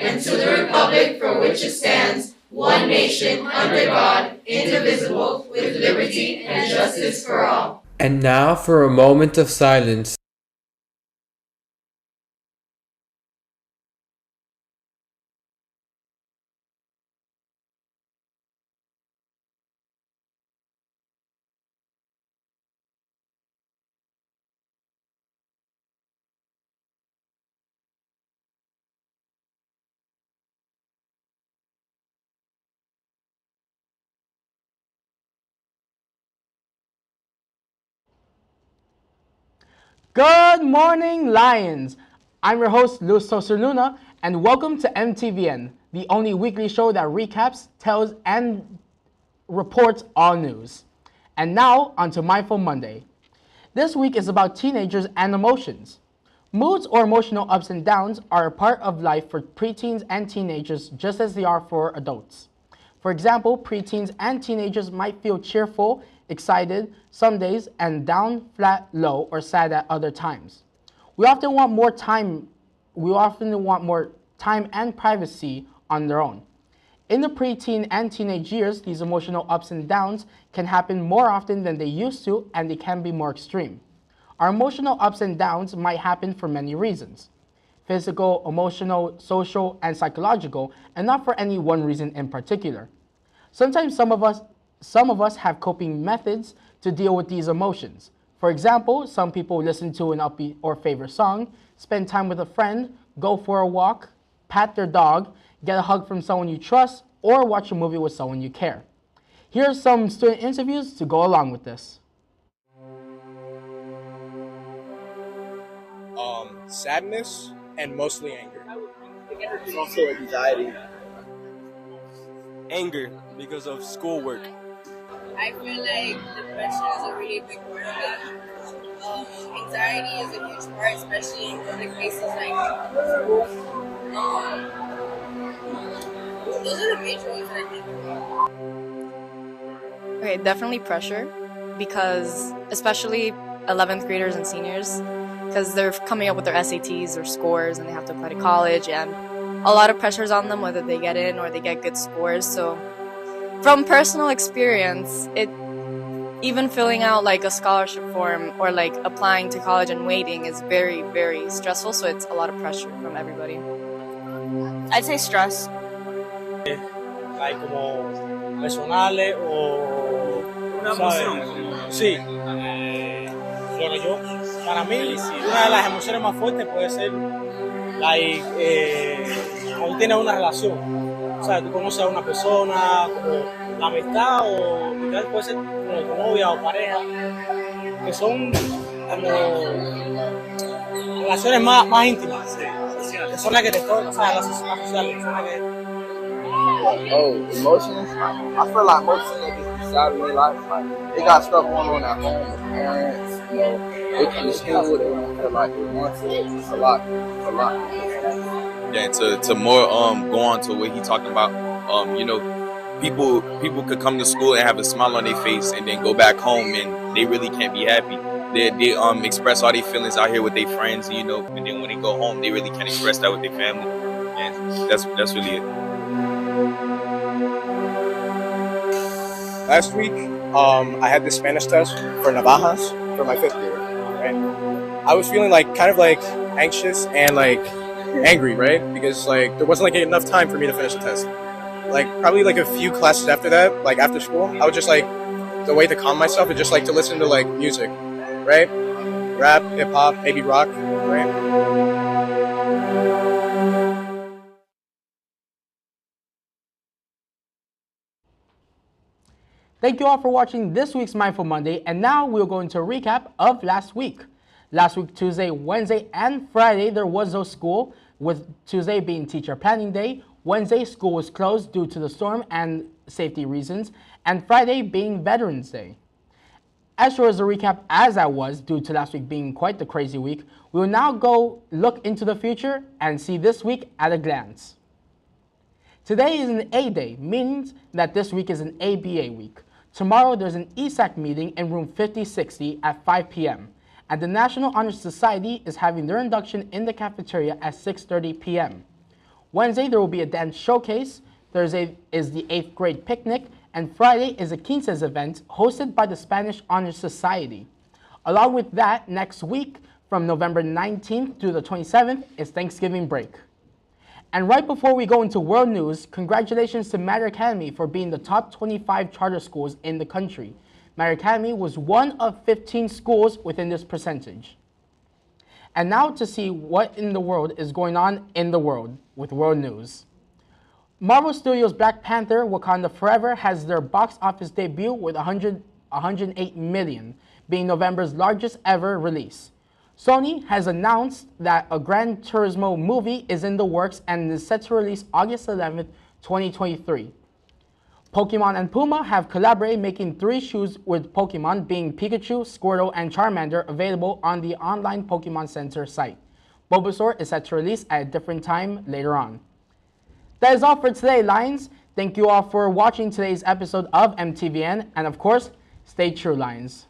and to the republic for which it stands, one nation, under God, indivisible, with liberty and justice for all. And now for a moment of silence. Good morning, Lions! I'm your host, Luis Toser Luna, and welcome to MTVN, the only weekly show that recaps, tells, and reports all news. And now, onto Mindful Monday. This week is about teenagers and emotions. Moods or emotional ups and downs are a part of life for preteens and teenagers just as they are for adults. For example, preteens and teenagers might feel cheerful, excited some days, and down, flat, low, or sad at other times. We often want more time and privacy on their own. In the preteen and teenage years, these emotional ups and downs can happen more often than they used to, and they can be more extreme. Our emotional ups and downs might happen for many reasons: physical, emotional, social, and psychological, and not for any one reason in particular. Sometimes some of us have coping methods to deal with these emotions. For example, some people listen to an upbeat or favorite song, spend time with a friend, go for a walk, pat their dog, get a hug from someone you trust, or watch a movie with someone you care. Here are some student interviews to go along with this. Sadness and mostly anger. Also anxiety. Anger because of schoolwork. I feel like depression is a really big part of it. Anxiety is a huge part, especially in public places like school. Those are the major ones that I think about. Okay, definitely pressure, because especially 11th graders and seniors, because they're coming up with their SATs or scores and they have to apply to college, and a lot of pressures on them whether they get in or they get good scores. So from personal experience, even filling out like a scholarship form or like applying to college and waiting is very, very stressful, so it's a lot of pressure from everybody. I'd say stress. Hay como personales o Una ¿sabes? emoción. Sí. Bueno, para mí, una de las emociones más fuertes puede ser cuando tienes una relación. O sea, tú conoces a una persona, como la amistad, o quizás puede ser como tu novia o pareja, que son como relaciones más íntimas. Que son las que te tocan, o sea, las sociales, son las que... Oh, emotions? I feel like most teenagers decide in their life, like, they got stuff going on at home with parents, they come to school, they don't feel like they want to. It's a lot. Yeah, to more go on to what he talking about, people could come to school and have a smile on their face and then go back home and they really can't be happy. They express all their feelings out here with their friends, and then when they go home, they really can't express that with their family. And that's really it. Last week, I had this Spanish test for Navajas for my 5th grade, right? I was feeling kind of anxious and angry, right? Because there wasn't enough time for me to finish the test. Probably a few classes after that, after school, I would just the way to calm myself is just to listen to music, right? Rap, hip hop, maybe rock, right? Thank you all for watching this week's Mindful Monday, and now we'll go into a recap of last week. Last week, Tuesday, Wednesday, and Friday, there was no school, with Tuesday being Teacher Planning Day. Wednesday, school was closed due to the storm and safety reasons, and Friday being Veterans Day. As short as a recap as that was, due to last week being quite the crazy week, we will now go look into the future and see this week at a glance. Today is an A day, meaning that this week is an ABA week. Tomorrow there's an ESAC meeting in room 5060 at 5 p.m. and the National Honor Society is having their induction in the cafeteria at 6:30 p.m. Wednesday, there will be a dance showcase. Thursday is the 8th grade picnic. And Friday is a Quinces event hosted by the Spanish Honor Society. Along with that, next week, from November 19th to the 27th, is Thanksgiving break. And right before we go into world news, congratulations to Mater Academy for being the top 25 charter schools in the country. Mater Academy was one of 15 schools within this percentage. And now to see what in the world is going on in the world with world news. Marvel Studios' Black Panther: Wakanda Forever has their box office debut with 108 million, being November's largest ever release. Sony has announced that a Gran Turismo movie is in the works and is set to release August 11th, 2023. Pokemon and Puma have collaborated, making 3 shoes with Pokemon, being Pikachu, Squirtle, and Charmander, available on the online Pokemon Center site. Bulbasaur is set to release at a different time later on. That is all for today, Lions. Thank you all for watching today's episode of MTVN, and of course, stay true, Lions.